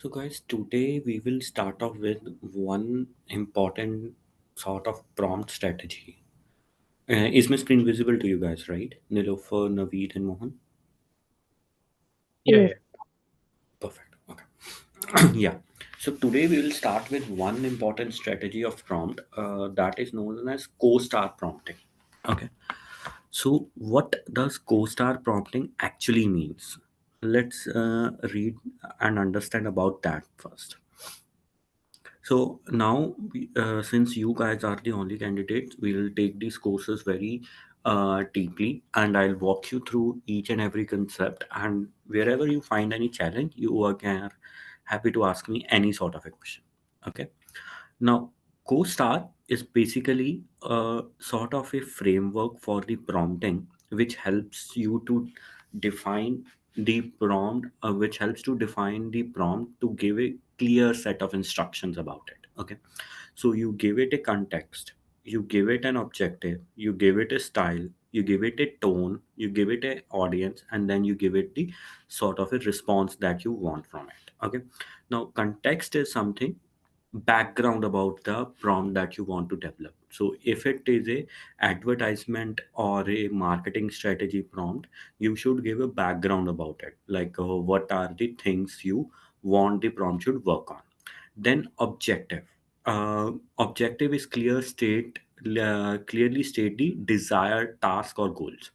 So, guys, today we will start off with one important sort of prompt strategy. Is my screen visible to you guys, right? Nilofer, Naveed, and Mohan? Yeah, Yes. yeah. Perfect. Okay. Yeah. So, today we will start with one important strategy of prompt that is known as co-star prompting. Okay. So, what does co-star prompting actually means? Let's read and understand about that first. So now, since you guys are the only candidates, we'll take these courses very deeply, and I'll walk you through each and every concept. And wherever you find any challenge, you are happy to ask me any sort of a question. Okay. Now, CoStar is basically a sort of a framework for the prompting, which helps you to define the prompt, which helps to define the prompt to give a clear set of instructions about it. Okay, so you give it a context, you give it an objective, you give it a style, you give it a tone, you give it a audience, and then you give it the sort of a response that you want from it. Okay, now context is something background about the prompt that you want to develop. So if it is a advertisement or a marketing strategy prompt, you should give a background about it, like what are the things you want the prompt should work on. Then objective. Objective is clearly state the desired task or goals.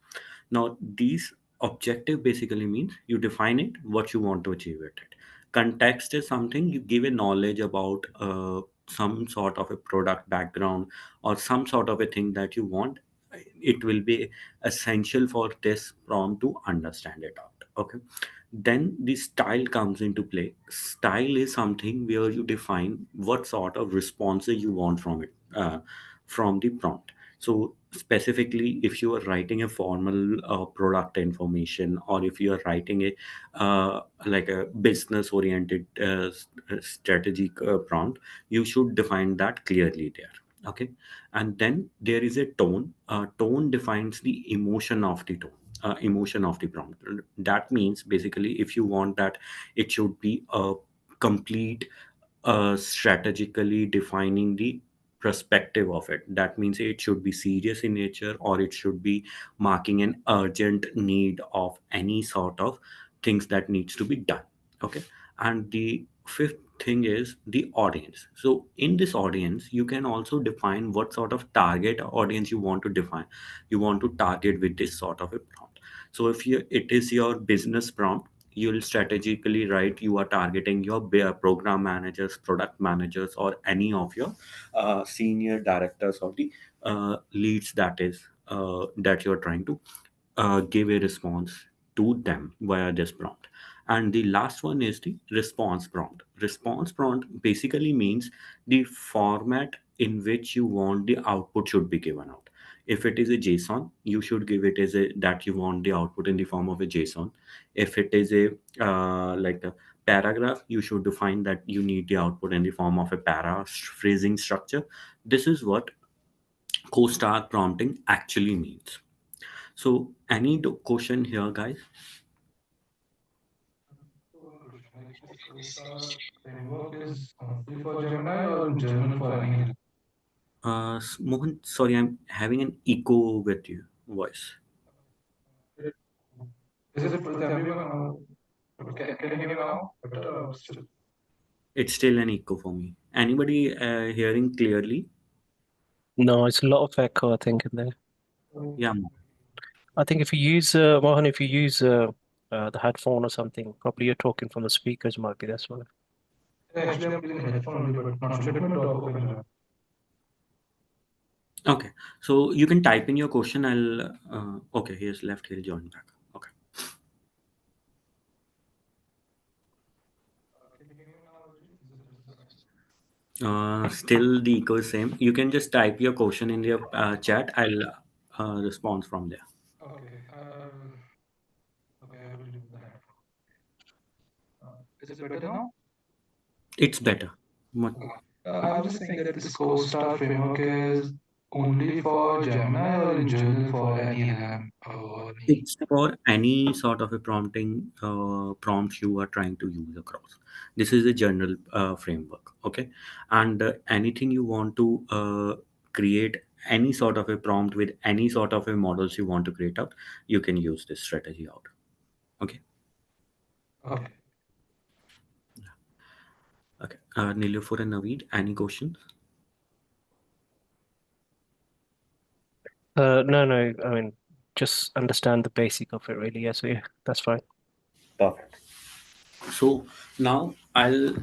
Now, these objective basically means you define it, what you want to achieve with it. Context is something you give a knowledge about some sort of a product background or some sort of a thing that you want. It will be essential for this prompt to understand it out. Okay. Then the style comes into play. Style is something where you define what sort of responses you want from it, from the prompt. So specifically, if you are writing a formal product information, or if you are writing a like a business oriented strategic prompt, you should define that clearly there. Okay. And then there is a tone. Tone defines the emotion of the prompt. That means basically, if you want that it should be a complete strategically defining the perspective of it. That means it should be serious in nature, or it should be marking an urgent need of any sort of things that needs to be done. Okay. And the fifth thing is the audience. So in this audience, you can also define what sort of target audience you want to define, you want to target with this sort of a prompt. So if it is your business prompt, you'll strategically write you are targeting your program managers, product managers, or any of your senior directors or the leads that you're trying to give a response to them via this prompt. And the last one is the response prompt. Response prompt basically means the format in which you want the output should be given out. If it is a JSON, you should give it as a that you want the output in the form of a JSON. If it is a like a paragraph, you should define that you need the output in the form of a phrasing structure. This is what co-star prompting actually means. So, any question here, guys? One question, like this co-star framework is only for Gemini or in general for any? Mohan, sorry, I'm having an echo with your voice. It, is it with everyone? Can you hear me now? Better or still? It's still an echo for me. Anybody hearing clearly? No, it's a lot of echo, I think, in there. Yeah, Mohan. I think if you use Mohan, if you use the headphone or something, probably you're talking from the speakers, might be that's why. Yeah, actually, I'm using headphone only, but not sure. Let me talk open here. Okay, so you can type in your question. Okay, he has left. He'll join back. Okay. Can you hear me now, Rajiv? Is it Still the echo is same. You can just type your question in the chat. I'll respond from there. okay? Okay, I will remove the headphone. Is it better now? It's better. Mo- Okay. I was just saying that this co-star framework is only for Gemini or in general for any LM or any? It's for any sort of a prompts you are trying to use across. This is a general framework, okay? And anything you want to create, any sort of a prompt with any sort of a models you want to create out, you can use this strategy out, okay? Okay. Okay. Nilofer and Naveed, any questions? No, no. I mean, just understand the basic of it, really. Yeah, so yeah, that's fine. Perfect. So now I'll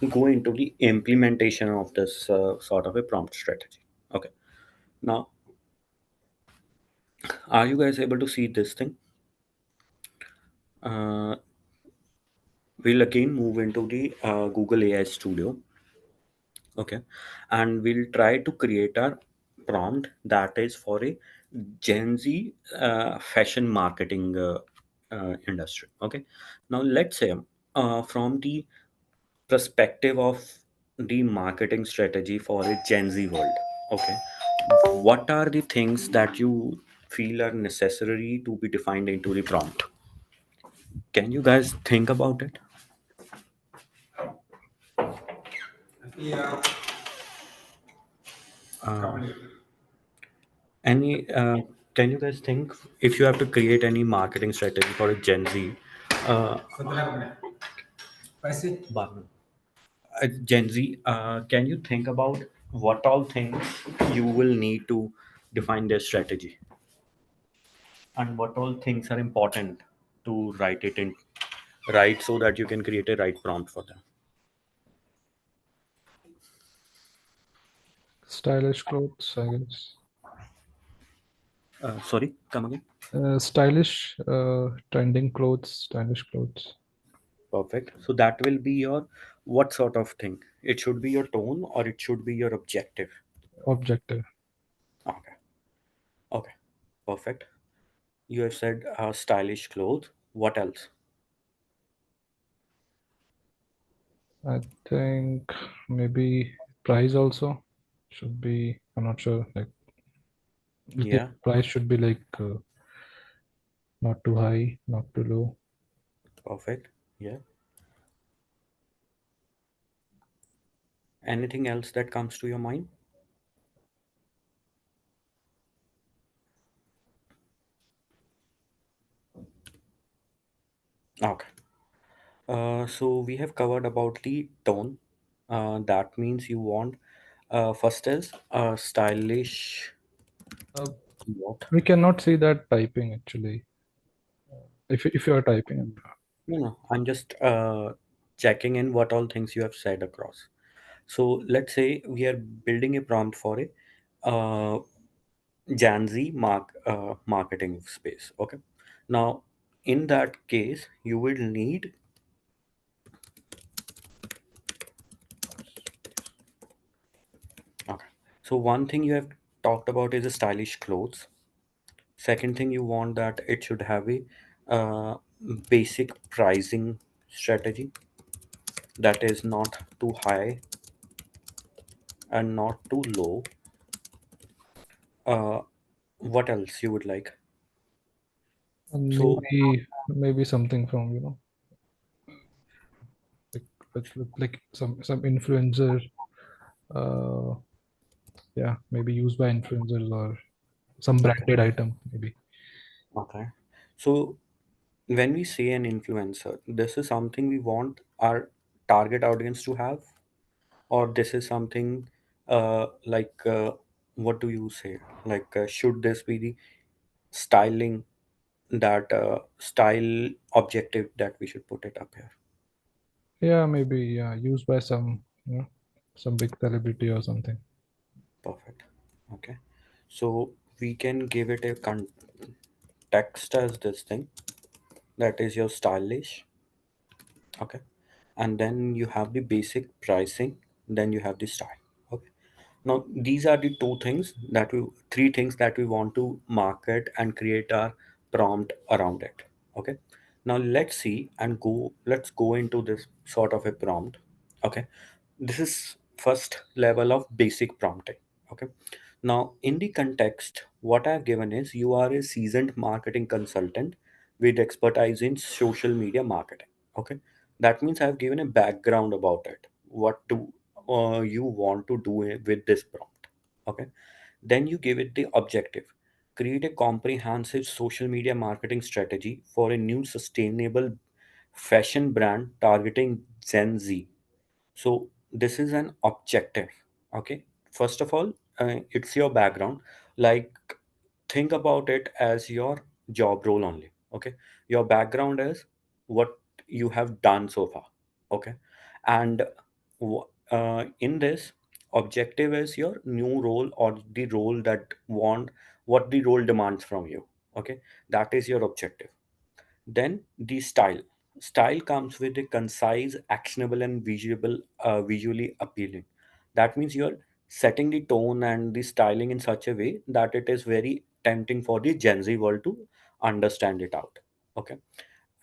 go into the implementation of this sort of a prompt strategy. Okay. Now, are you guys able to see this thing? Uh, we'll again move into the Google AI Studio. Okay. And we'll try to create a prompt that is for a Gen Z fashion marketing industry. Okay. Now, let's say from the perspective of the marketing strategy for a Gen Z world. Okay. What are the things that you feel are necessary to be defined into the prompt? Can you guys think about it? Yeah. Uh, any can you guys think if you have to create any marketing strategy for a Gen Z? Uh, Gen Z, can you think about what all things you will need to define their strategy, and what all things are important to write it in right so that you can create a right prompt for them? Stylish clothes, I guess. Sorry, come again. Stylish, trending clothes, stylish clothes. Perfect. So that will be your what sort of thing? It should be your tone or it should be your objective. Objective. Okay. Okay. Perfect. You have said stylish clothes. What else? I think maybe price also should be. I'm not sure. Like the Yeah. price should be like not too high, not too low. Perfect. Yeah. Anything else that comes to your mind? Okay. So we have covered about the tone. That means you want first is stylish. Uh, What? we cannot see that typing actually. If you are typing, No, no. I'm just checking in what all things you have said across. So let's say we are building a prompt for a uh, Janzi marketing space. Okay. Now, in that case, you will need. Okay. So one thing you have talked about is a stylish clothes. Second thing you want that it should have a basic pricing strategy that is not too high and not too low. Uh, what else you would like? and So maybe something from like like some influencer. Uh, yeah, maybe used by influencers or some okay, branded item maybe. okay. So when we say an influencer, this is something we want our target audience to have, or this is something like what do you say? Like should this be the styling that style objective that we should put it up here? Yeah, maybe yeah, used by some big celebrity or something. Perfect. Okay. So we can give it a context as this thing that is your stylish. Okay. And then you have the basic pricing, then you have the style. Okay. Now these are the three things that we want to market and create our prompt around it. Okay. Now let's go into this sort of a prompt. Okay. This is first level of basic prompting. Okay. Now, in the context, what I've given is you are a seasoned marketing consultant with expertise in social media marketing. Okay, that means I've given a background about it. What do you want to do with this prompt? Okay, then you give it the objective. Create a comprehensive social media marketing strategy for a new sustainable fashion brand targeting Gen Z. So this is an objective. Okay, first of all, it's your background. Like, think about it as your job role only. Okay, your background is what you have done so far. Okay, and in this, objective is your new role or the role that want what the role demands from you. Okay, that is your objective. Then the style. Style comes with a concise, actionable, and visually appealing. That means you're setting the tone and the styling in such a way that it is very tempting for the Gen Z world to understand it out. Okay,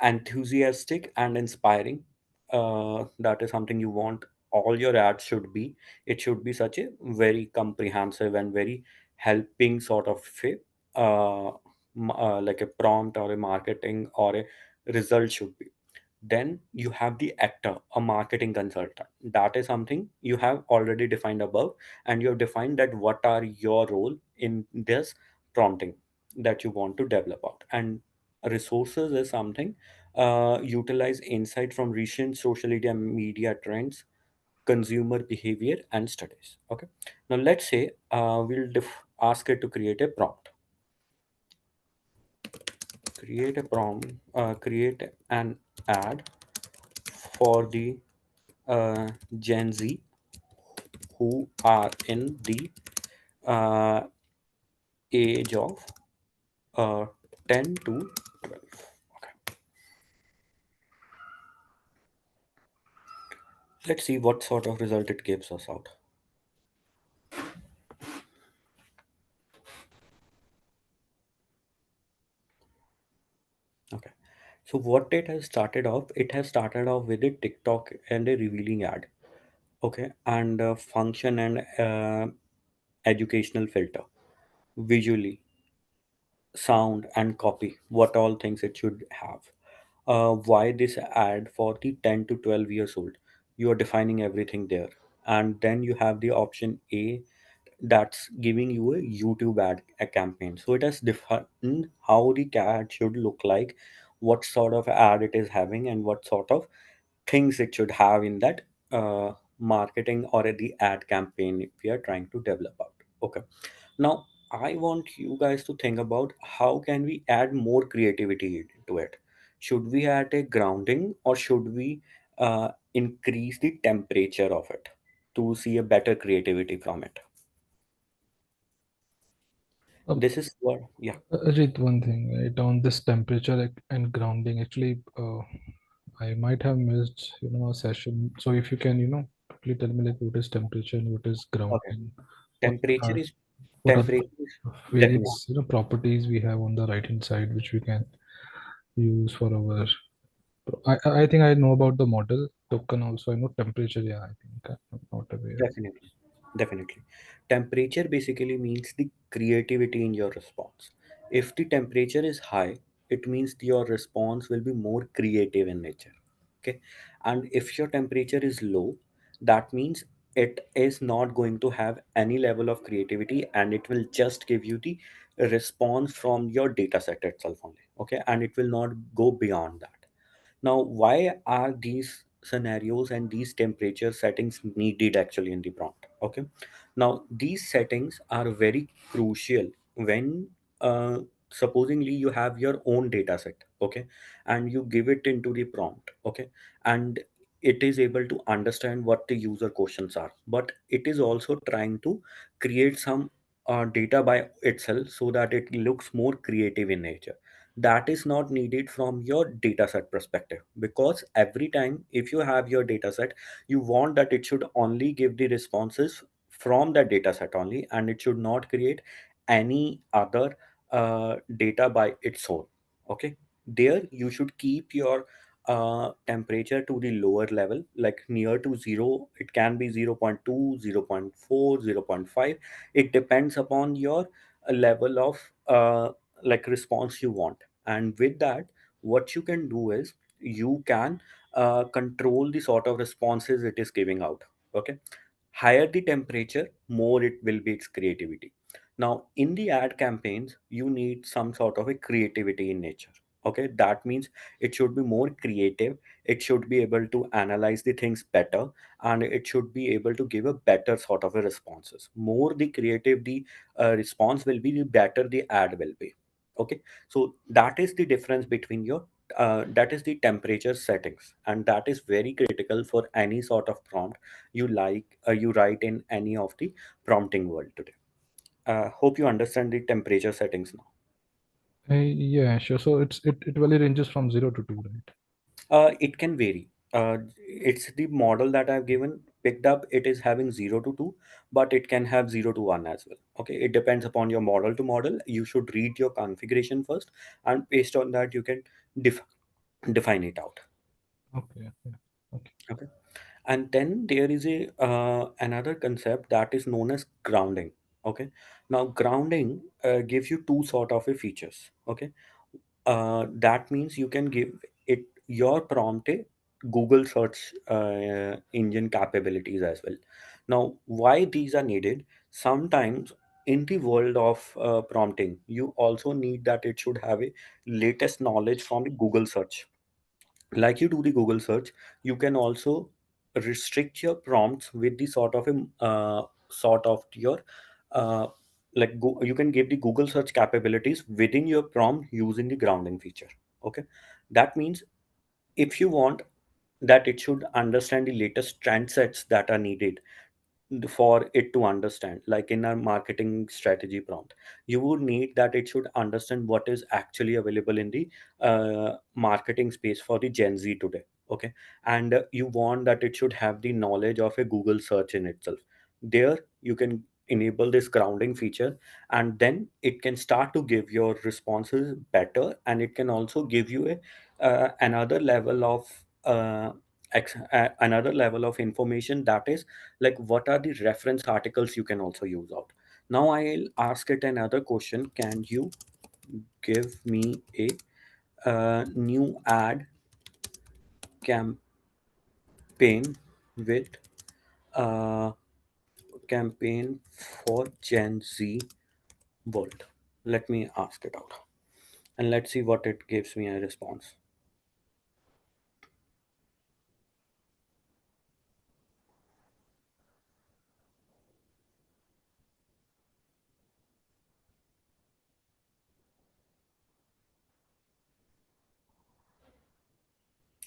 enthusiastic and inspiring. That is something you want all your ads should be. It should be such a very comprehensive and very helping sort of like a prompt or a marketing or a result should be. Then you have the actor, a marketing consultant. That is something you have already defined above, and you have defined that what are your role in this prompting that you want to develop out. And resources is something utilize insight from recent social media trends, consumer behavior, and studies. Okay. Now let's say ask it to create a prompt. Create an ad for the Gen Z who are in the uh, age of uh, 10 to 12. Okay. Let's see what sort of result it gives us out. Okay. So what it has started off with a TikTok and a revealing ad. Okay. And function and educational filter. Visually, sound and copy. What all things it should have. Why this ad for the 10 to 12 years old? You are defining everything there. And then you have the option A that's giving you a YouTube ad a campaign. So it has defined how the ad should look like, what sort of ad it is having, and what sort of things it should have in that marketing or the ad campaign we are trying to develop out. Okay. Now I want you guys to think about how can we add more creativity to it. Should we add a grounding or should we increase the temperature of it to see a better creativity from it? Um, This is what, yeah, Ajit, one thing, right, on this temperature and grounding, actually, I might have missed, a session. So if you can, quickly tell me like what is temperature and what is okay. grounding, what Temperature are is what are the temperature is definitely various, properties we have on the right hand side which we can use for our. I think I know about the model token also. I know temperature. Yeah, I think I'm not aware. definitely definitely. Temperature basically means the creativity in your response. If the temperature is high, it means your response will be more creative in nature. Okay, and if your temperature is low, that means it is not going to have any level of creativity and it will just give you the response from your data set itself only. Okay, and it will not go beyond that. Now, why are these scenarios and these temperature settings needed actually in the prompt? Okay. Now, these settings are very crucial when supposingly you have your own data set, okay, and you give it into the prompt, okay, and it is able to understand what the user questions are, but it is also trying to create some data by itself so that it looks more creative in nature. That is not needed from your dataset perspective, because every time if you have your dataset, you want that it should only give the responses from that dataset only, and it should not create any other data by its own. Okay, there you should keep your temperature to the lower level, like near to zero. It can be 0.2, 0.4, 0.5. It depends upon your level of like response you want. And with that, what you can do is you can control the sort of responses it is giving out. Okay, higher the temperature, more it will be its creativity. Now, in the ad campaigns, you need some sort of a creativity in nature. Okay, that means it should be more creative, it should be able to analyze the things better, and it should be able to give a better sort of a responses. More the creative the response will be, the better the ad will be. Okay, so that is the difference between your that is the temperature settings, and that is very critical for any sort of prompt you write in any of the prompting world today. Hope you understand the temperature settings now. Yeah, sure. So it really ranges from 0 to 2, right? It can vary. It's the model that I've given picked up. It is having 0 to 2, but it can have 0 to 1 as well. Okay, it depends upon your model to model. You should read your configuration first, and based on that, you can def- define it out. Okay, yeah. Okay. Okay. And then there is a another concept that is known as grounding. Okay, now grounding gives you two sort of a features. Okay, that means you can give it your prompt a Google search engine capabilities as well. Now, why these are needed? Sometimes in the world of prompting, you also need that it should have a latest knowledge from the Google search. Like you do the Google search, you can also restrict your prompts with the sort of a sort of your uh, you can give the Google search capabilities within your prompt using the grounding feature. Okay, that means if you want that it should understand the latest trend sets that are needed for it to understand, like in our marketing strategy prompt, you would need that it should understand what is actually available in the marketing space for the Gen Z today. Okay, and you want that it should have the knowledge of a Google search in itself. There you can enable this grounding feature, and then it can start to give your responses better, and it can also give you a another level of another level of information, that is like what are the reference articles you can also use out. Now I'll ask it another question. Can you give me a new ad campaign with uh, campaign for Gen Z world? Let me ask it out, and let's see what it gives me a response.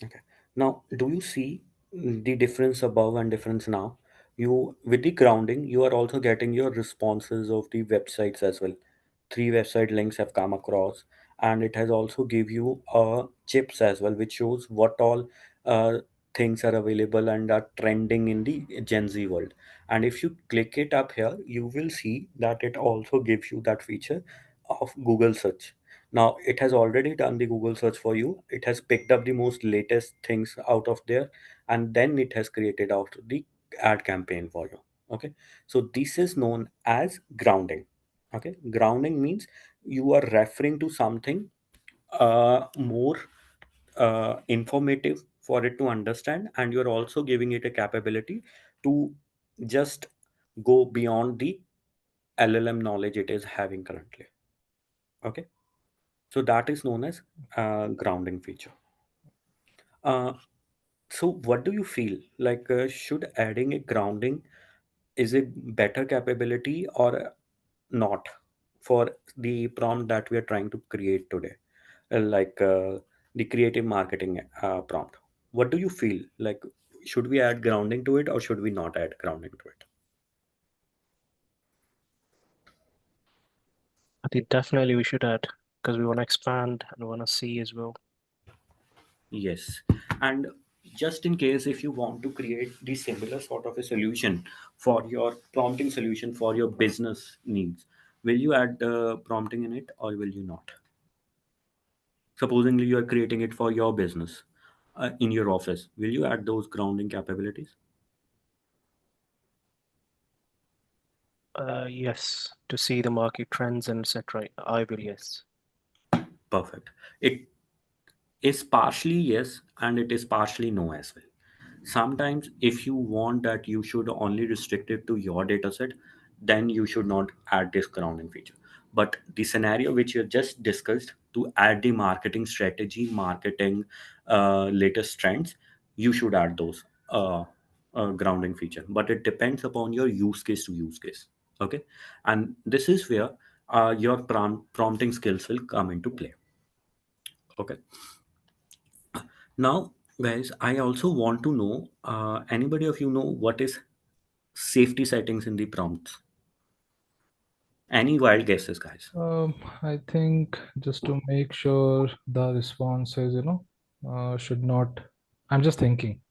Okay. Now, do you see the difference above and difference now? You, with the grounding, you are also getting your responses of the websites as well. 3 website links have come across, and it has also give you chips as well, which shows what all uh, things are available and are trending in the Gen Z world. And if you click it up here, you will see that it also gives you that feature of Google search. Now it has already done the Google search for you. It has picked up the most latest things out of there, and then it has created out the ad campaign for you. Okay, so this is known as grounding. Okay, grounding means you are referring to something more informative for it to understand, and you're also giving it a capability to just go beyond the LLM knowledge it is having currently. Okay, so that is known as grounding feature. Uh, so what do you feel like? Should adding a grounding is it better capability or not for the prompt that we are trying to create today? Like the creative marketing prompt. What do you feel like? Should we add grounding to it or should we not add grounding to it? I think definitely we should add because we want to expand and want to see as well. Yes. And just in case if you want to create the similar sort of a solution for your prompting solution for your business needs, will you add prompting in it or will you not? Supposingly you are creating it for your business, in your office, will you add those grounding capabilities? Yes, to see the market trends and etc. I will, yes. Perfect. It is partially yes and it is partially no as well. Sometimes if you want that you should only restrict it to your data set, then you should not add this grounding feature. But the scenario which you just discussed, to add the marketing strategy, marketing latest trends, you should add those grounding feature, but it depends upon your use case to use case. Okay. And this is where your prompting skills will come into play. Okay. Now, guys, I also want to know, anybody of you know what is safety settings in the prompts? Any wild guesses, guys? I think just to make sure the response is, should not. I'm just thinking.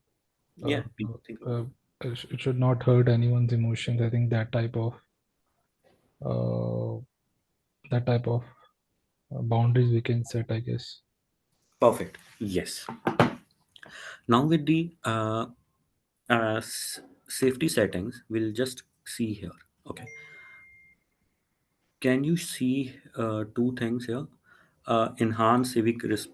Yeah, Uh, please think about uh, it. it should not hurt anyone's emotions. I think uh, that type of boundaries we can set, I guess. Perfect. Yes. Now with the safety settings, we'll just see here. Okay. Can you see two things here? Enhance civic risk.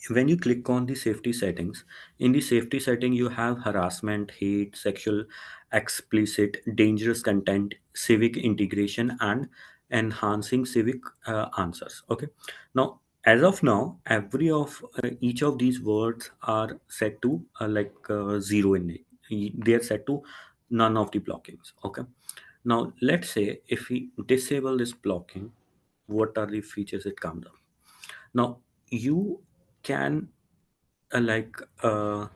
When you click on the safety settings, in the safety setting you have harassment, hate, sexual, explicit, dangerous content, civic integration, and enhancing civic answers. Okay. Now, as of now, every of each of these words are set to zero in it. They are set to none of the blockings. Okay. Now let's say if we disable this blocking, what are the features it comes up? Now you can uh, like uh,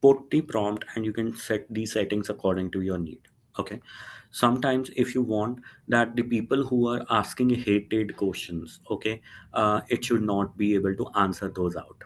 put the prompt and you can set these settings according to your need. Okay. Sometimes if you want that the people who are asking hated questions, okay, it should not be able to answer those out.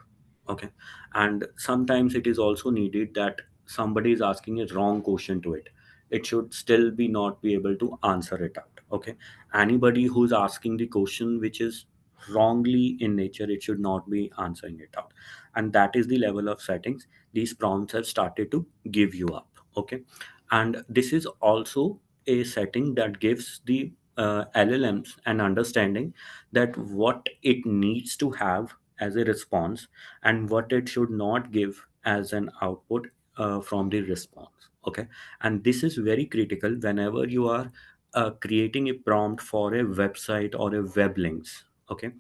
Okay. And sometimes it is also needed that somebody is asking a wrong question to it, it should still be not be able to answer it out. Okay. Anybody who's asking the question which is wrongly in nature, it should not be answering it out. And that is the level of settings these prompts have started to give you up. Okay. And this is also a setting that gives the llms an understanding that what it needs to have as a response and what it should not give as an output from the response. Okay. And this is very critical whenever you are creating a prompt for a website or a web links. Okay.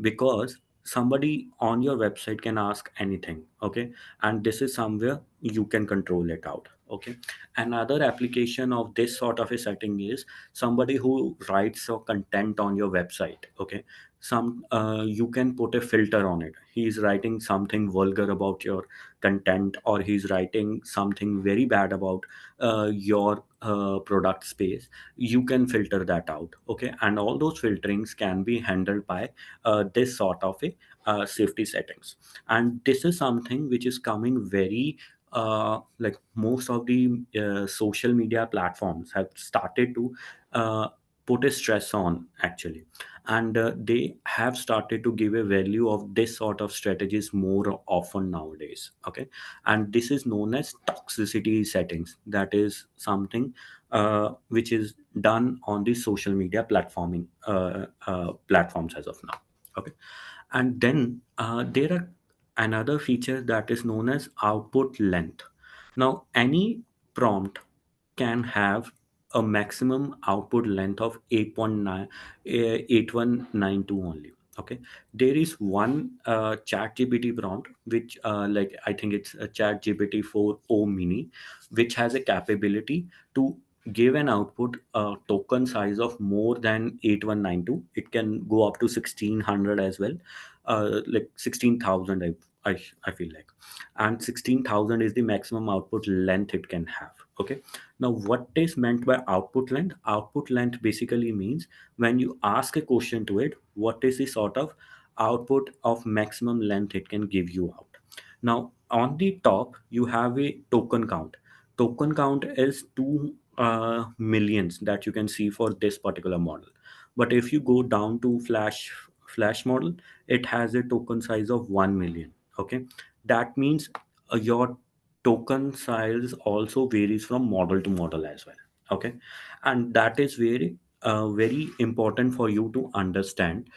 Because somebody on your website can ask anything. Okay. And this is somewhere you can control it out. Okay. Another application of this sort of a setting is somebody who writes a content on your website. Okay. You can put a filter on it. He's writing something vulgar about your content, or he's writing something very bad about your product space. You can filter that out. Okay. And all those filterings can be handled by this sort of a safety settings. And this is something which is coming very like most of the social media platforms have started to uh, put a stress on actually. And they have started to give a value of this sort of strategies more often nowadays. Okay. And this is known as toxicity settings. That is something which is done on the social media platforms as of now. Okay. And then there are another feature that is known as output length. Now any prompt can have a maximum output length of 8192 only. Okay. There is one chat gpt prompt which I think it's a chat gpt 4o mini, which has a capability to give an output token size of more than 8192. It can go up to 1600 as well, like 16,000. I feel like, and 16,000 is the maximum output length it can have. Okay. Now what is meant by output length? Output length basically means when you ask a question to it, what is the sort of output of maximum length it can give you out. Now on the top you have a token count. Token count is 2 millions that you can see for this particular model. But if you go down to flash model, it has a token size of 1 million. Okay, that means your token size also varies from model to model as well. Okay, and that is very important for you to understand,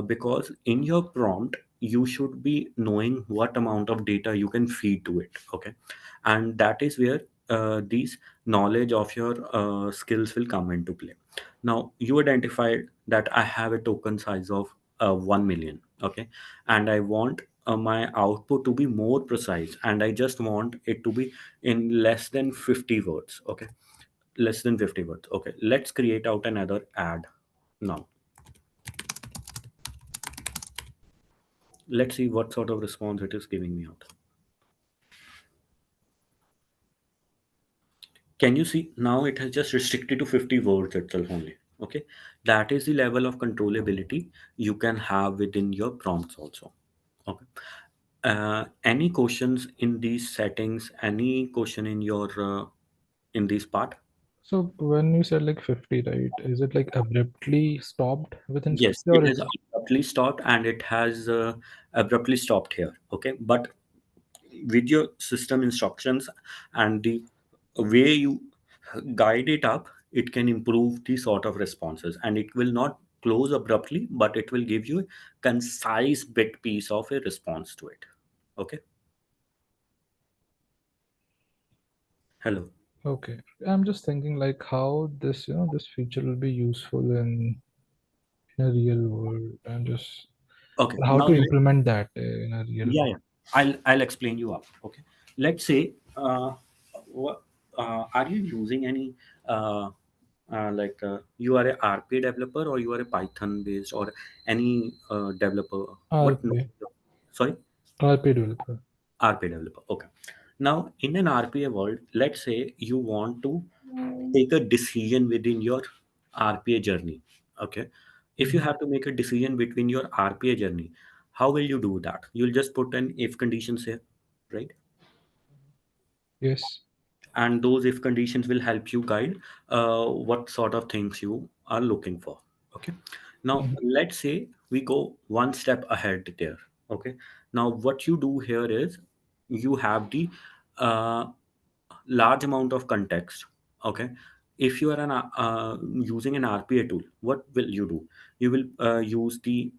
because in your prompt you should be knowing what amount of data you can feed to it. Okay, and that is where these knowledge of your skills will come into play. Now you identified that I have a token size of 1 million. Okay, and I want my output to be more precise, and I just want it to be in less than 50 words. Okay, less than 50 words. Okay, let's create out another ad now. Let's see what sort of response it is giving me out. Can you see now it has just restricted to 50 words itself only. Okay, that is the level of controllability you can have within your prompts also. Okay, any questions in these settings, any question in your in this part? So when you said like 50, right, is it like abruptly stopped within Yes, 50 it or has it's abruptly stopped, and it has abruptly stopped here. Okay, but with your system instructions and the way you guide it up, it can improve the sort of responses, and it will not close abruptly, but it will give you a concise bit piece of a response to it. Okay, hello. okay? I'm just thinking like how this, this feature will be useful in a real world, and just Okay, how now to implement that in a real yeah, world. yeah. I'll explain you up. Okay, let's say what are you using any you are a RPA developer, or you are a Python based, or any developer? What? No, RPA, sorry, RPA developer. RPA developer. Okay. Now, in an RPA world, let's say you want to take a decision within your RPA journey. Okay. If you Mhm. have to make a decision between your RPA journey, how will you do that? You'll just put an if conditions here, right? Yes. And those if conditions will help you guide what sort of things you are looking for. Okay, now Mhm. let's say we go one step ahead there. Okay, now what you do here is you have the uh, large amount of context. Okay, if you are using an RPA tool, what will you do? You will use the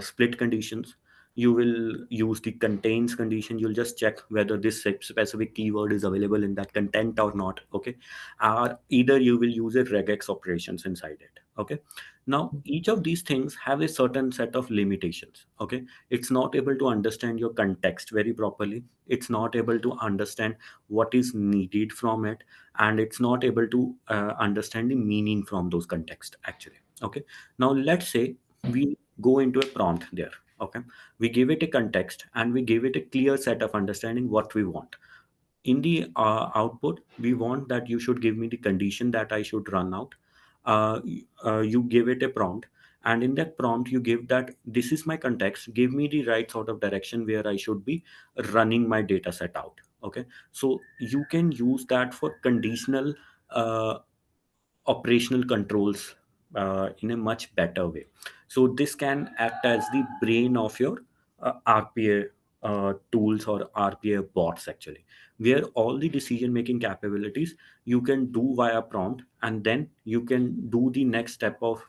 split conditions. You will use the contains condition. You'll just check whether this specific keyword is available in that content or not. Okay, or either you will use a regex operations inside it. Okay, now each of these things have a certain set of limitations. Okay, it's not able to understand your context very properly. It's not able to understand what is needed from it, and it's not able to understand the meaning from those context actually. Okay, now let's say we go into a prompt there. Okay, we give it a context and we give it a clear set of understanding what we want. In the output, we want that you should give me the condition that I should run out. You give it a prompt, and in that prompt you give that this is my context, give me the right sort of direction where I should be running my data set out. Okay, so you can use that for conditional uh, operational controls in a much better way. So this can act as the brain of your RPA tools or RPA bots actually, where all the decision making capabilities you can do via prompt, and then you can do the next step of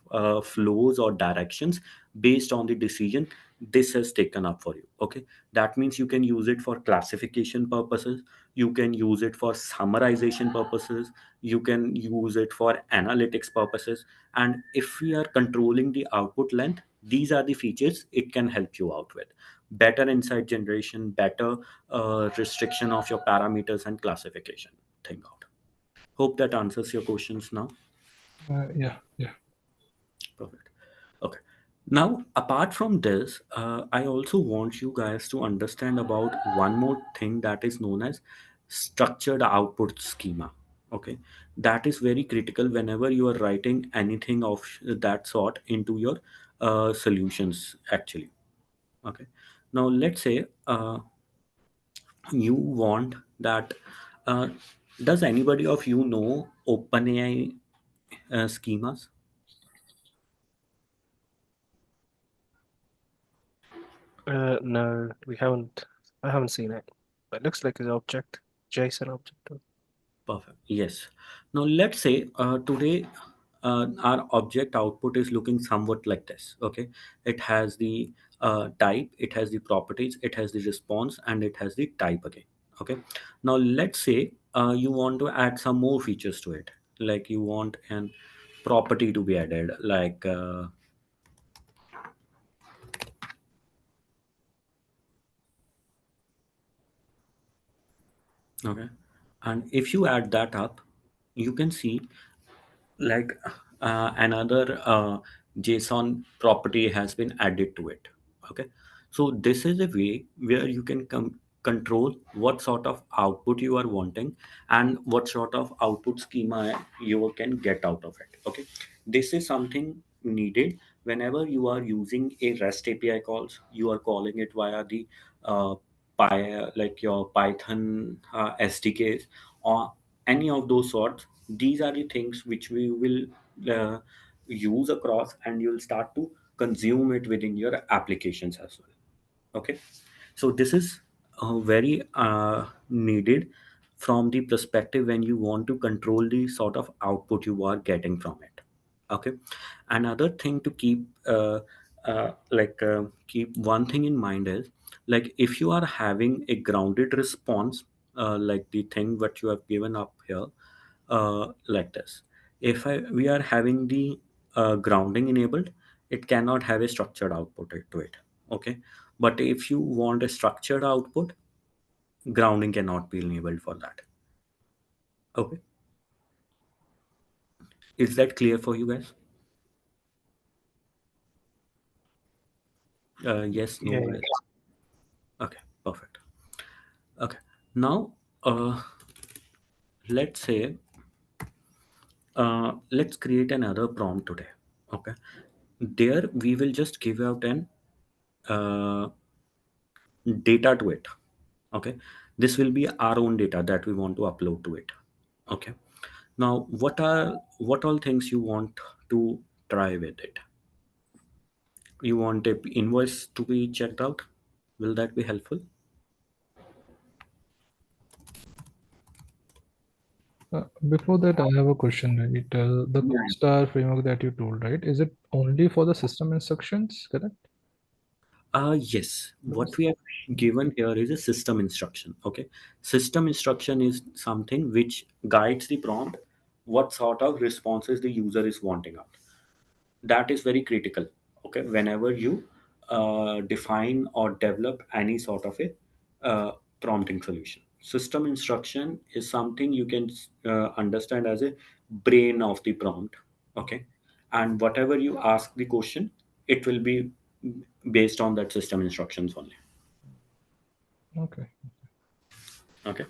flows or directions based on the decision this has taken up for you. Okay, that means you can use it for classification purposes, you can use it for summarization purposes, you can use it for analytics purposes, and if we are controlling the output length, these are the features it can help you out with: better insight generation, better restriction of your parameters and classification thing out. Hope that answers your questions now. Yeah, yeah. Perfect. Okay, now apart from this, I also want you guys to understand about one more thing that is known as structured output schema. Okay, that is very critical whenever you are writing anything of that sort into your solutions actually. Okay, now let's say you want that uh, does anybody of you know OpenAI, schemas? No, we haven't. I haven't seen it. But it looks like an object, JSON object. Perfect. Yes. Now let's say today our object output is looking somewhat like this. Okay. It has the type, it has the properties, it has the response, and it has the type again. Okay. Now let's say you want to add some more features to it. Like you want an property to be added, like okay. And if you add that up, you can see like another JSON property has been added to it. Okay, so this is a way where you can control what sort of output you are wanting and what sort of output schema you can get out of it. Okay, this is something needed whenever you are using a REST API calls. You are calling it via the uh, like your Python SDKs or any of those sorts. These are the things which we will uh, use across, and you'll start to consume it within your applications as well. Okay, so this is very needed from the perspective when you want to control the sort of output you are getting from it. Okay, another thing to keep one thing in mind is, like, if you are having a grounded response, like the thing what you have given up here, like this. If we are having the grounding enabled, it cannot have a structured output to it. Okay, but if you want a structured output, grounding cannot be enabled for that. Okay, is that clear for you guys? Yes, no, Yeah, yeah. guys. Okay, perfect. Okay, now uh, let's say let's create another prompt today. Okay, there we will just give out an uh, data to it. Okay, this will be our own data that we want to upload to it. Okay, now what all things you want to try with it? You want a invoice to be checked out? Will that be helpful? Before that, I have a question, right? The Yeah. CoStar framework that you told, right? Is it only for the system instructions, correct? Yes. What Because we have given here is a system instruction. Okay. System instruction is something which guides the prompt, what sort of responses the user is wanting out. That is very critical. Okay, whenever you define or develop any sort of a prompting solution, system instruction is something you can understand as a brain of the prompt. Okay, and whatever you ask the question, it will be based on that system instructions only. okay. Okay.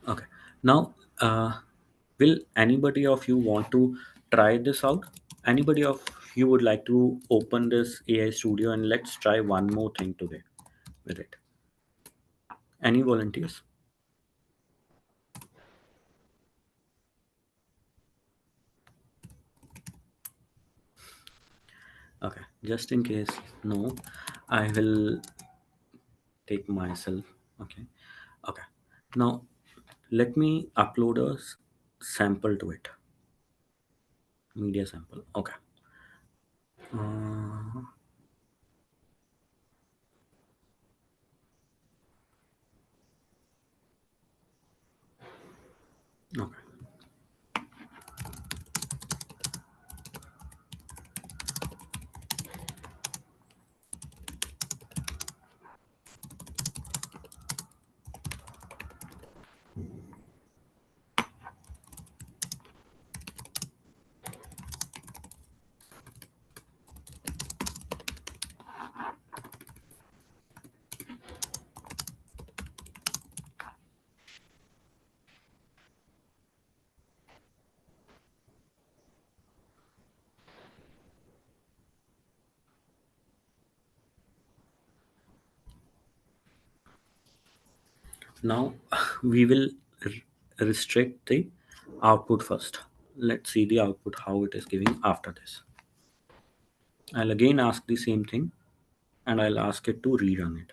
Okay, now will anybody of you want to try this out? Anybody of you would like to open this AI studio and let's try one more thing today with it? Any volunteers? Okay, just in case, no, I will take myself. Okay. Okay, now let me upload a sample to it, media sample. Okay. uh, okay, now we will restrict the output first. Let's see the output how it is giving after this. I'll again ask the same thing. and I'll ask it to rerun it.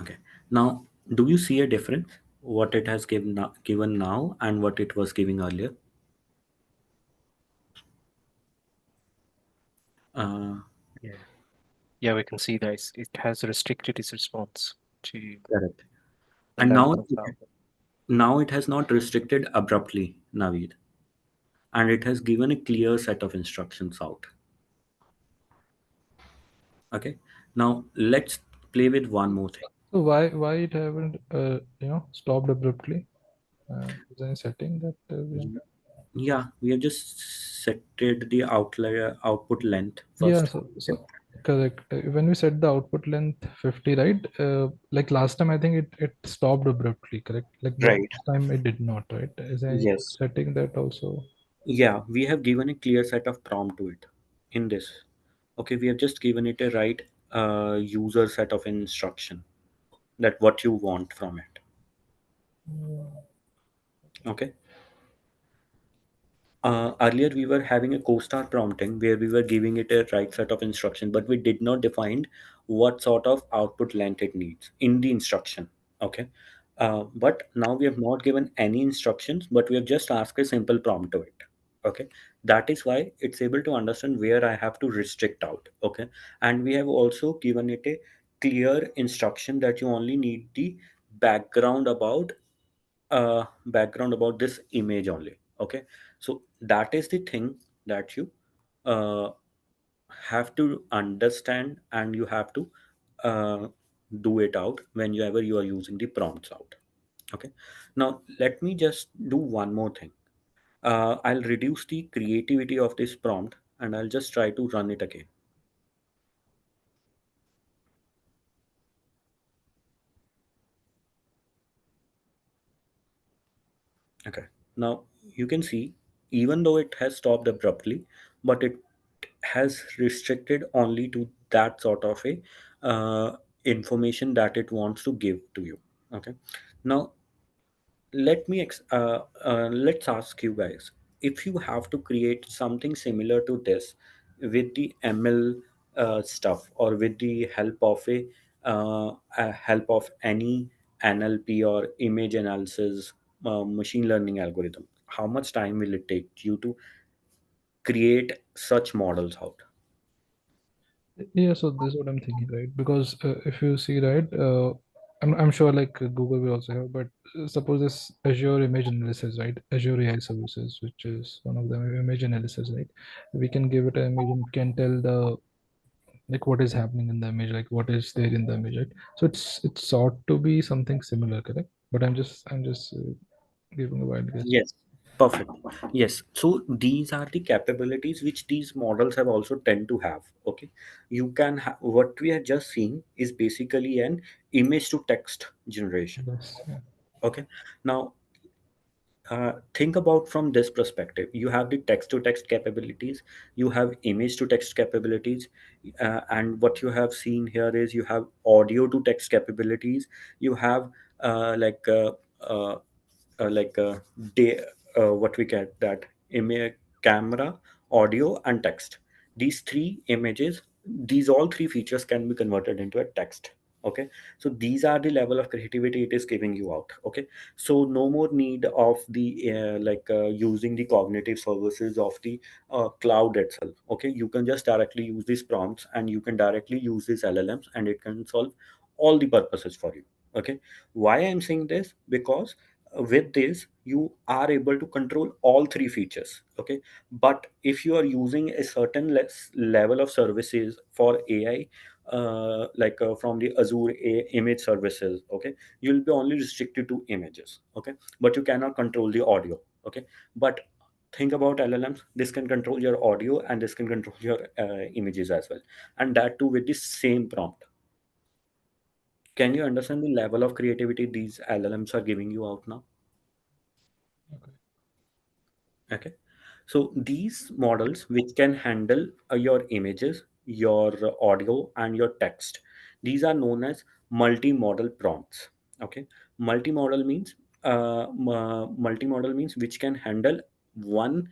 Okay. Now, do you see a difference? What it has given now and what it was giving earlier? Uh, Yeah. Yeah, we can see that it has restricted its response to Correct. the And length of the now it has not restricted abruptly, Naveed, and it has given a clear set of instructions out. Okay. Now let's play with one more thing. So why it haven't stopped abruptly? Is there any setting that we have? Yeah, we have just set the outlier output length Yeah, first. so correct. When we set the output length 50, right? Like last time, I think it stopped abruptly, correct? Like, but Right. this time it did not, right? Is there any Yes. setting that also? Yeah, we have given a clear set of prompt to it in this. Okay, we have just given it a right user set of instruction that what you want from it. Okay. Earlier we were having a co-star prompting where we were giving it a right set of instruction, but we did not define what sort of output length it needs in the instruction. Okay. But now we have not given any instructions, but we have just asked a simple prompt to it. Okay. That is why it's able to understand where I have to restrict out. Okay. And we have also given it a clear instruction that you only need the background about this image only. Okay, so that is the thing that you uh, have to understand, and you have to uh, do it out whenever you are using the prompts out. Okay, now let me just do one more thing. I'll reduce the creativity of this prompt and I'll just try to run it again. Okay. Now you can see, even though it has stopped abruptly, but it has restricted only to that sort of a information that it wants to give to you. Okay. Now let's ask you guys, if you have to create something similar to this with the ML stuff, or with the help of any NLP or image analysis machine learning algorithm, how much time will it take you to create such models out? Yeah, so this is what I'm thinking, right? Because if you see, right, I'm sure like Google will also have, but suppose this Azure image analysis, right? Azure AI services, which is one of the image analysis, right? We can give it an image and can tell the like what is happening in the image, like what is there in the image, right? So it's sought to be something similar, correct? But I'm just giving a wild guess. Yes, perfect. Yes, so these are the capabilities which these models have also tend to have. Okay, you can what we are just seeing is basically an image to text generation. Yes, yeah. Okay, now think about from this perspective. You have the text to text capabilities, you have image to text capabilities, and what you have seen here is you have audio to text capabilities. You have uh, like uh, uh, like day what we get that image, camera, audio and text. These three images, these all three features can be converted into a text. Okay, so these are the level of creativity it is giving you out. Okay, so no more need of the using the cognitive services of the cloud itself. Okay, you can just directly use these prompts and you can directly use these LLMs and it can solve all the purposes for you. Okay, why I'm saying this? Because with this you are able to control all three features. Okay, but if you are using a certain less level of services for AI, from the Azure image services, okay, you'll be only restricted to images. Okay, but you cannot control the audio. Okay, but think about LLMs, this can control your audio and this can control your images as well, and that too with the same prompt. Can you understand the level of creativity these LLMs are giving you out now? Okay. Okay, so these models which can handle your images, your audio and your text, these are known as multi-modal prompts. Okay, multi-modal means which can handle one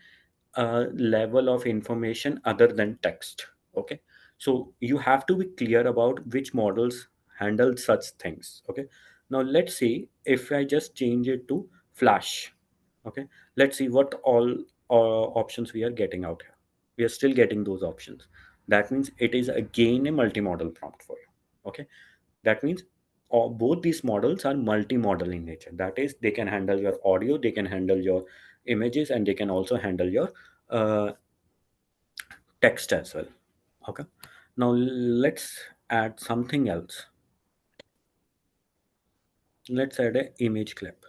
level of information other than text. Okay, so you have to be clear about which models handle such things. Okay, now let's see if I just change it to Flash. Okay, let's see what all options we are getting out here. We are still getting those options. That means it is again a multi-model prompt for you. Okay, that means both these models are multi-model in nature. That is, they can handle your audio, they can handle your images, and they can also handle your uh, text as well. Okay, now let's add something else. Let's add an image clip.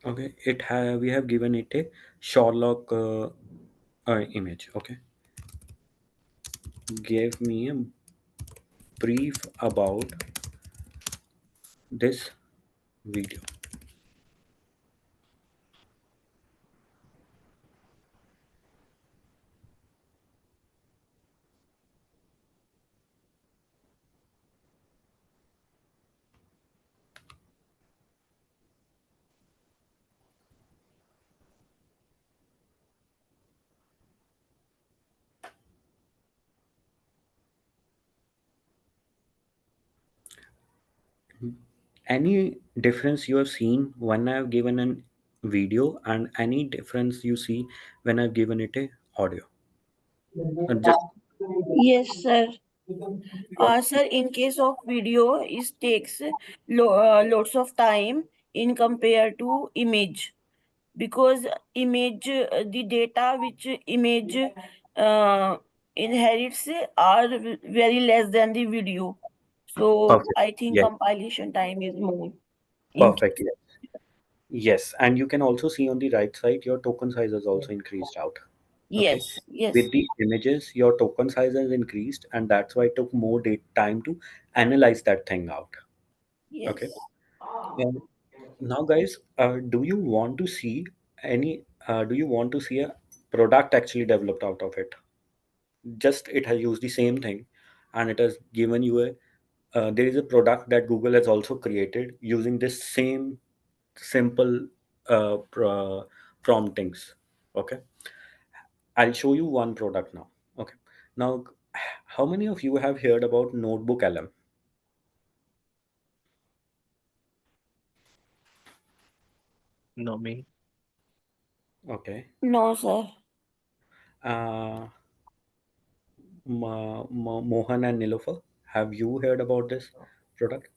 Okay, we have given it a Sherlock image. Okay, give me a brief about this video. Any difference you have seen when I've given an video, and any difference you see when I've given it a audio? Just Yes, sir. Sir, in case of video, it takes lots of time in compare to image, because image, the data which image uh, inherits are very less than the video. So perfect. I think Yes, compilation time is more. In perfect. Yes. Yes, and you can also see on the right side your token size has also increased out. Okay, yes, yes, with the images, your token size has increased, and that's why it took more time to analyze that thing out. Okay. yes. And now, guys, do you want to see any? Do you want to see a product actually developed out of it? Just it has used the same thing, and it has given you a. There is a product that Google has also created using this same simple promptings. Okay, I'll show you one product now. Okay, now how many of you have heard about Notebook LM? Not me. Okay, No, sir. uh, Mohan and Nilofer, have you heard about this product?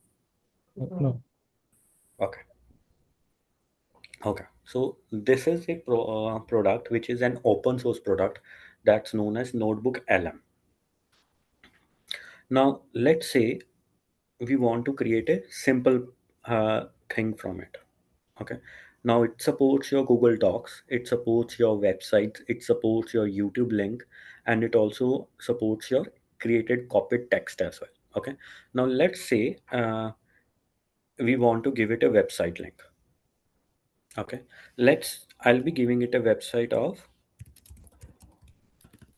No. Okay, okay. So this is a product which is an open source product that's known as Notebook LM. Now let's say we want to create a simple thing from it. Okay, now it supports your Google Docs, it supports your websites, it supports your YouTube link, and it also supports your created copied text as well. Okay, now let's say we want to give it a website link. Okay, I'll be giving it a website of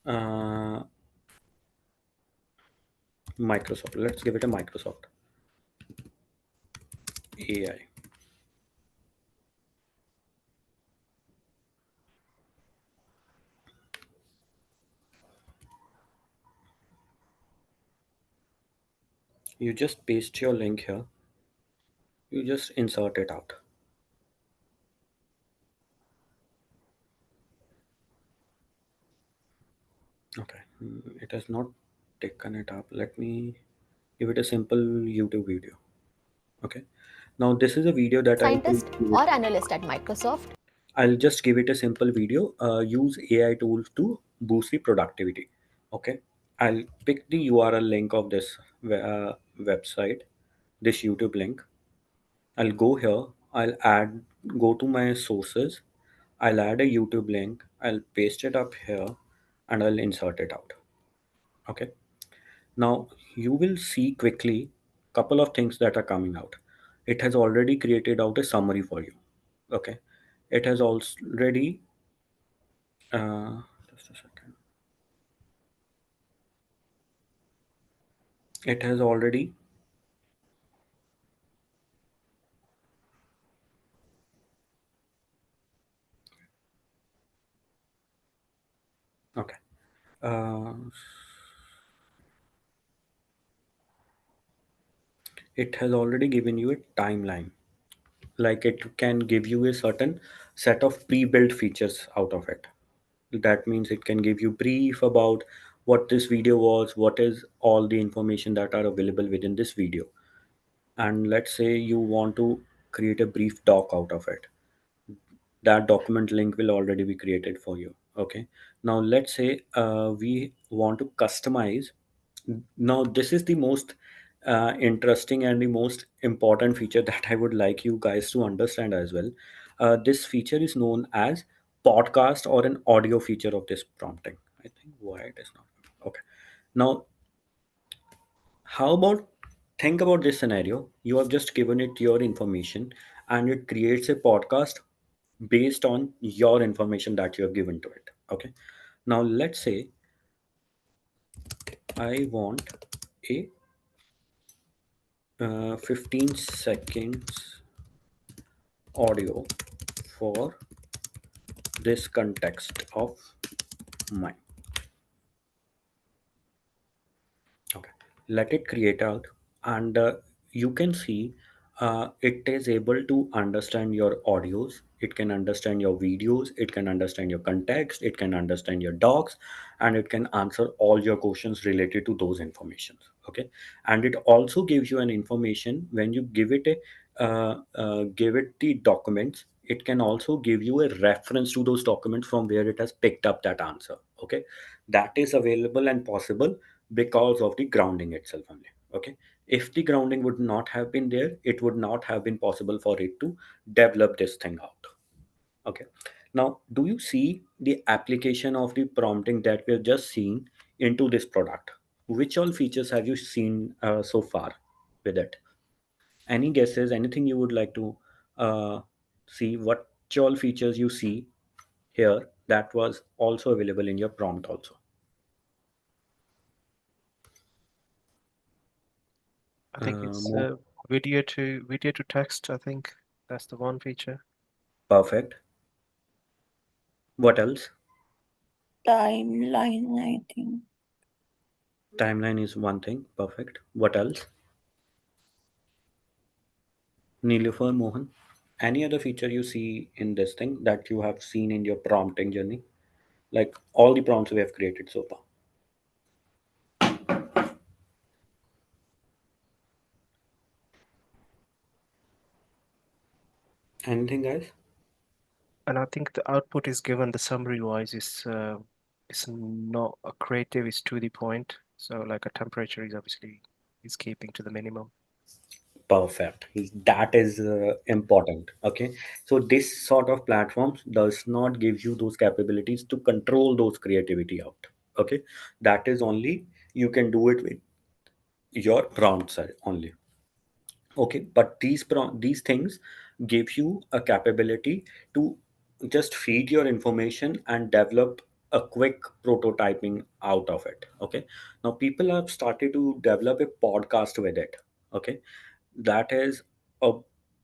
uh, Microsoft. Let's give it a Microsoft AI. You just paste your link here, you just insert it out. Okay, it has not taken it up. Let me give it a simple YouTube video. Okay, now this is a video that Scientist or analyst at Microsoft. I'll just give it a simple video. Use AI tools to boost the productivity. Okay, I'll pick the URL link of this website, this YouTube link. I'll go here. Go to my sources. I'll add a YouTube link. I'll paste it up here, and I'll insert it out. Okay. Now you will see quickly couple of things that are coming out. It has already created out a summary for you. Okay. It has already just a second. It has already it has already given you a timeline. Like it can give you a certain set of pre-built features out of it. That means it can give you brief about what this video was, what is all the information that are available within this video. And let's say you want to create a brief doc out of it, that document link will already be created for you. Okay, now let's say we want to customize. Now this is the most interesting and the most important feature that I would like you guys to understand as well. This feature is known as podcast or an audio feature of this prompting. I think why it is not. Okay, now how about, think about this scenario. You have just given it your information and it creates a podcast based on your information that you have given to it. Okay, now let's say I want a 15 seconds audio for this context of mine. Okay, let it create out, and you can see it is able to understand your audios, it can understand your videos, it can understand your context, it can understand your docs, and it can answer all your questions related to those informations. Okay, and it also gives you an information when you give it the documents. It can also give you a reference to those documents from where it has picked up that answer. Okay, that is available and possible because of the grounding itself only. Okay, if the grounding would not have been there, it would not have been possible for it to develop this thing out. Okay, now do you see the application of the prompting that we're just seeing into this product? Which all features have you seen so far with it? Any guesses, anything you would like to uh, see? What all features you see here that was also available in your prompt also? I think it's More video to text. I think that's the one feature. perfect. What else? Timeline, I think. Timeline is one thing. Perfect. What else? Nilufar, Mohan. Any other feature you see in this thing that you have seen in your prompting journey? Like all the prompts we have created so far. Anything, guys? And I think the output is given the summary wise is not a creative, it's to the point. So like a temperature is obviously is keeping to the minimum. Perfect. That is important. Okay. So this sort of platforms does not give you those capabilities to control those creativity out. Okay. That is only you can do it with your prompt side only. Okay, but these things give you a capability to just feed your information and develop a quick prototyping out of it. Okay, now people have started to develop a podcast with it. Okay, that is a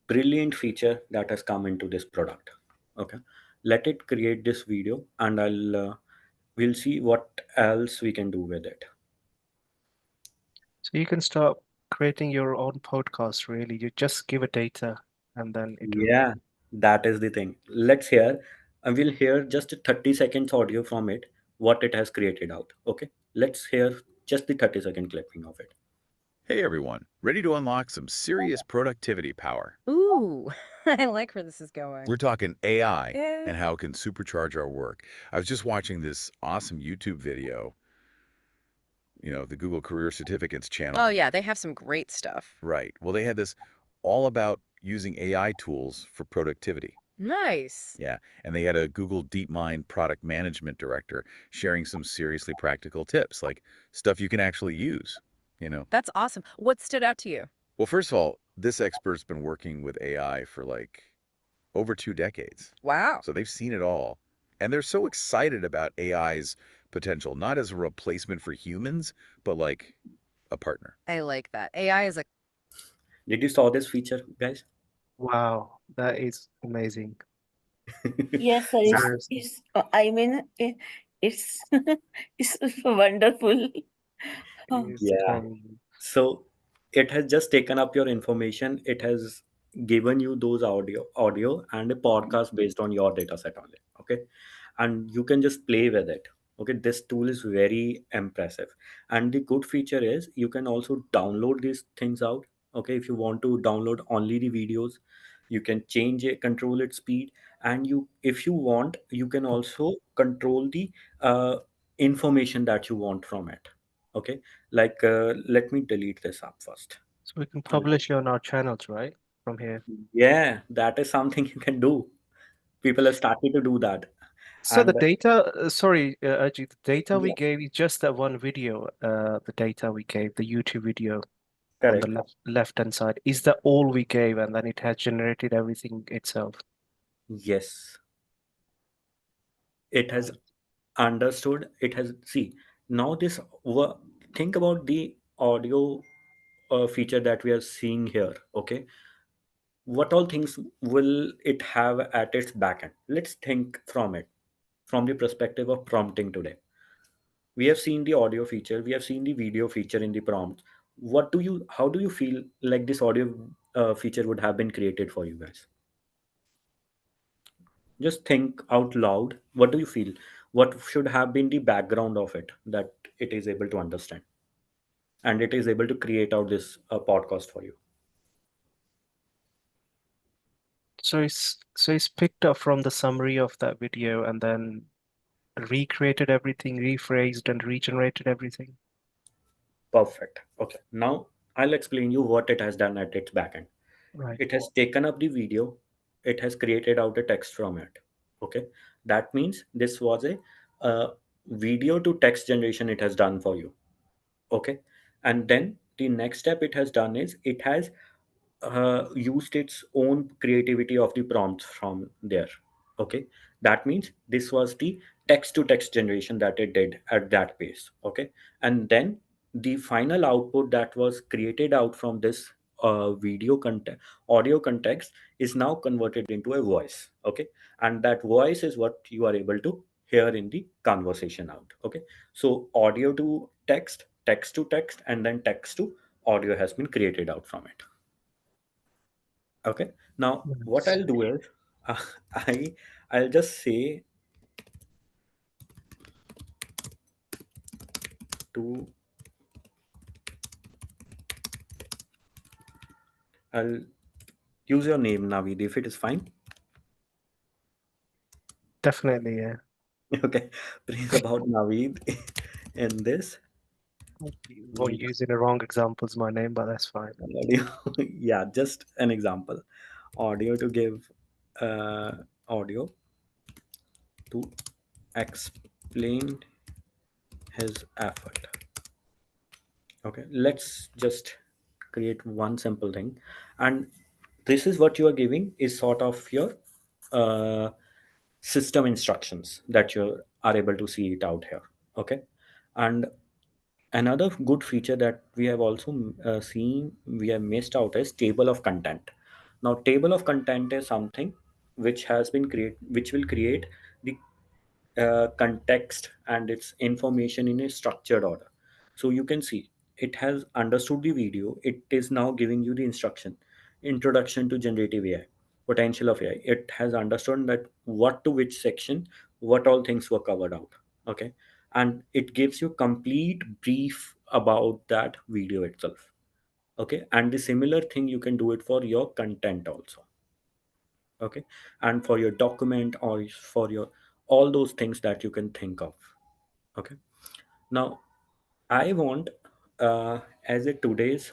brilliant feature that has come into this product. Okay, let it create this video and we'll see what else we can do with it. So you can start creating your own podcast really. You just give it data and then it will. Yeah, that is the thing. Let's hear, and we'll hear just a 30 seconds audio from it, what it has created out. Okay, let's hear just the 30-second clipping of it. Hey everyone, ready to unlock some serious productivity power? Ooh, I like where this is going. We're talking AI Yeah. and how it can supercharge our work. I was just watching this awesome YouTube video, the Google Career Certificates channel. Oh, yeah, they have some great stuff. Right. Well, they had this all about using AI tools for productivity. Nice. Yeah, and they had a Google DeepMind product management director sharing some seriously practical tips, like stuff you can actually use. That's awesome. What stood out to you? Well, first of all, this expert's been working with AI for like over 2 decades. Wow. So they've seen it all. And they're so excited about AI's potential, not as a replacement for humans, but like a partner. I like that. AI is a Did you saw this feature, guys? Wow, that is amazing. Yes, sir. That- Seriously. I mean, it's it's wonderful. It's yeah. amazing. So it has just taken up your information. It has given you those audio and a podcast based on your data set only. Okay, and you can just play with it. Okay, this tool is very impressive, and the good feature is you can also download these things out. Okay, if you want to download only the videos, you can change it, control its speed, and you, if you want, you can also control the uh, information that you want from it. Okay, like let me delete this up first. So we can Uh, publish it on our channels, right? From here. yeah, that is something you can do. People have started to do that. So the And data, sorry, Ajit, the data we yeah, gave is just that one video, the data we gave, the YouTube video on the correct. left-hand side. Is that all we gave and then it has generated everything itself? Yes, it has understood. It has, see, now this think about the audio feature that we are seeing here. Okay, what all things will it have at its backend? Let's think from it, from the perspective of prompting today. We have seen the audio feature, we have seen the video feature in the prompt. What do you, how do you feel like this audio feature would have been created for you guys? Just think out loud. What do you feel, what should have been the background of it that it is able to understand and it is able to create out this podcast for you? So it's picked up from the summary of that video and then recreated everything, rephrased and regenerated everything. Perfect. Okay, now I'll explain you what it has done at its backend. Right. It has taken up the video, it has created out a text from it. Okay, that means this was a video to text generation it has done for you. Okay, and then the next step it has done is it has used its own creativity of the prompts from there. Okay, that means this was the text to text generation that it did at that pace. Okay, and then the final output that was created out from this video content, audio context, is now converted into a voice. Okay, and that voice is what you are able to hear in the conversation out. Okay, so audio to text, text to text, and then text to audio has been created out from it. Okay. Now, what Nice. I'll do is, uh, I I'll just say to I'll use your name, Navid, if it is fine. Definitely, yeah. Okay. Please about Navid in this You won't video use in the wrong examples my name, but that's fine. audio. Yeah, just an example. Audio to give uh, audio to explain his effort. Okay, let's just create one simple thing, and this is what you are giving is sort of your uh, system instructions that you are able to see it out here. Okay, and another good feature that we have also seen we have missed out is table of content. Now, table of content is something which has been create which will create the context and its information in a structured order. So you can see it has understood the video. It is now giving you the instruction, introduction to generative AI, potential of AI. It has understood that what to which section, what all things were covered out. Okay, and it gives you complete brief about that video itself. Okay, and the similar thing you can do it for your content also. Okay, and for your document or for your all those things that you can think of. Okay, now I want as a today's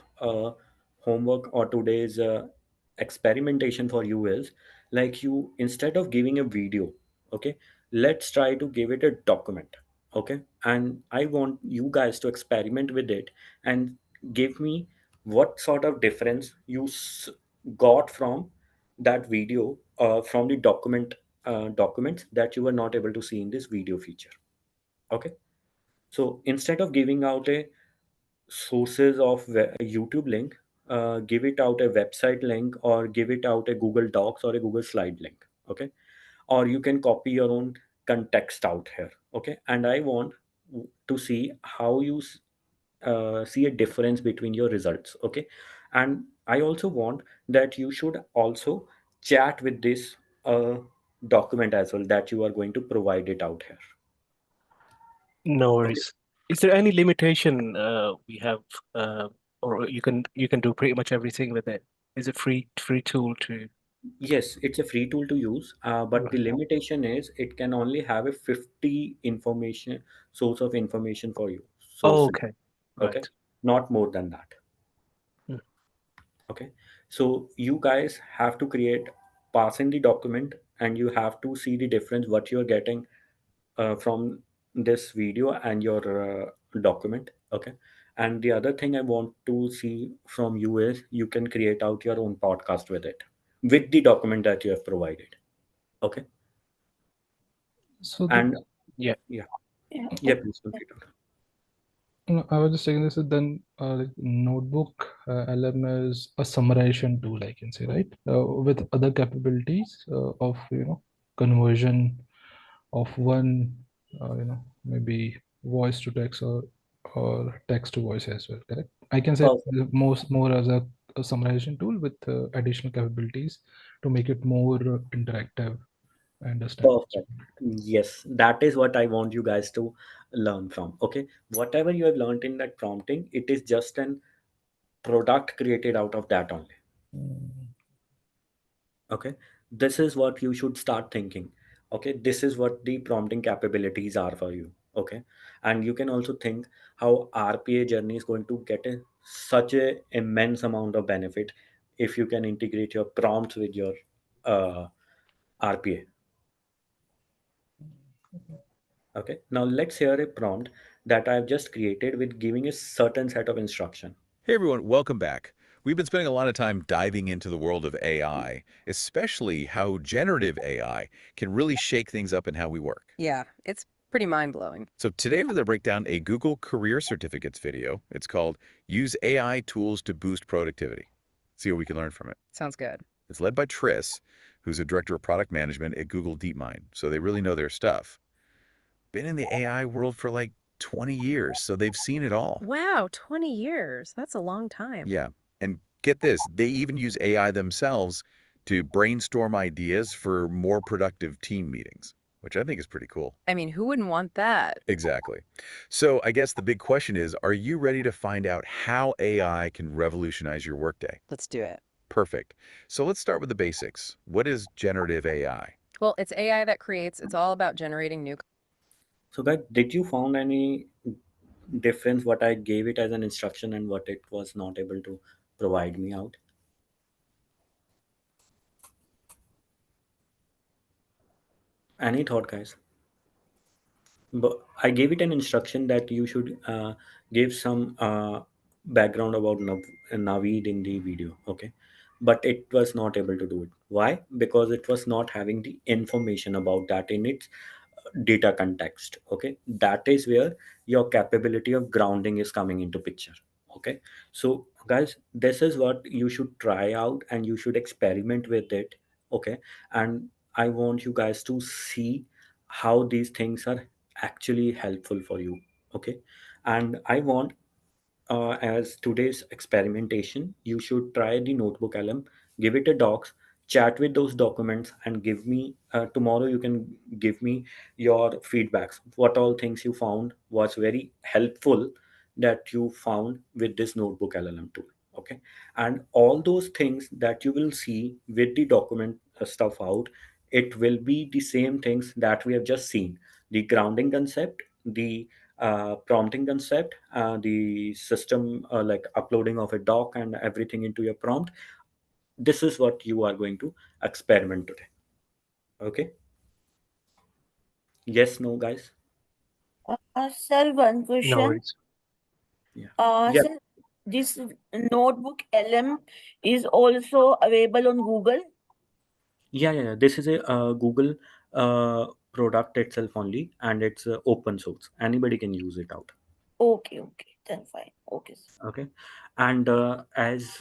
homework or today's experimentation for you is like you, instead of giving a video, okay, let's try to give it a document. Okay, and I want you guys to experiment with it and give me what sort of difference you got from that video from the documents that you were not able to see in this video feature. Okay, so instead of giving out a sources of a YouTube link, give it out a website link or give it out a Google Docs or a Google Slide link. Okay, or you can copy your own context out here. Okay, and I want to see how you see a difference between your results. Okay, and I also want that you should also chat with this document as well that you are going to provide it out here. No Okay. worries. Is there any limitation we have, uh, or you can do pretty much everything with it? Is it free tool to? Yes, it's a free tool to use, but the Right. limitation is it can only have a 50 information source of information for you Oh, sources. okay. Okay, Right. not more than that. Mm. Okay, so you guys have to create pass in the document, and you have to see the difference what you are getting from this video and your document. Okay, and the other thing I want to see from you is you can create out your own podcast with it, with the document that you have provided. Okay, So the and Yeah. yeah, Yeah. yeah, please complete it. no, I was just saying this is then like notebook LM is a summarization tool, I can say, right? With other capabilities of conversion of one maybe voice to text or text to voice as well. Correct? I can say Perfect. most more as a summarization tool with additional capabilities to make it more interactive. I understand. Perfect. Yes, that is what I want you guys to learn from. Okay, whatever you have learned in that prompting, it is just an product created out of that only. Mm. Okay, this is what you should start thinking. Okay, this is what the prompting capabilities are for you. Okay, and you can also think how RPA journey is going to get such a immense amount of benefit if you can integrate your prompts with your uh, RPA. Okay, now let's hear a prompt that I've just created with giving a certain set of instruction. Hey everyone, welcome back. We've been spending a lot of time diving into the world of AI, especially how generative AI can really shake things up in how we work. Yeah, it's pretty mind-blowing. So today we're going to break down a Google Career Certificates video. It's called Use AI Tools to Boost Productivity. See what we can learn from it. Sounds good. It's led by Tris, who's a director of product management at Google DeepMind, so they really know their stuff. Been in the AI world for like 20 years, so they've seen it all. Wow, 20 years. That's a long time. Yeah. And get this, they even use AI themselves to brainstorm ideas for more productive team meetings, which I think is pretty cool. I mean, who wouldn't want that? Exactly. So I guess the big question is, are you ready to find out how AI can revolutionize your workday? Let's do it. Perfect. So let's start with the basics. What is generative AI? Well, it's AI that creates, it's all about generating new. So guys, did you found any difference what I gave it as an instruction and what it was not able to provide me out? Any thought, guys? But I gave it an instruction that you should give some background about Naveed in the video, okay? But it was not able to do it. Why? Because it was not having the information about that in its data context. Okay, that is where your capability of grounding is coming into picture. Okay, so guys, this is what you should try out and you should experiment with it. Okay, and I want you guys to see how these things are actually helpful for you. Okay, and I want as today's experimentation, you should try the notebook LM, give it a docs, chat with those documents, and give me tomorrow. You can give me your feedbacks. What all things you found was very helpful that you found with this notebook LLM tool. Okay, and all those things that you will see with the document stuff out, it will be the same things that we have just seen: the grounding concept, the prompting concept, the system like uploading of a doc and everything into your prompt. This is what you are going to experiment today. Okay. Yes, no, guys. Sir, one No question. worries. Yeah. Yeah. Sir, this notebook LM is also available on Google. Yeah. This is a Google product itself only, and it's open source. Anybody can use it out. Okay, then fine. Okay, sir. Okay. And as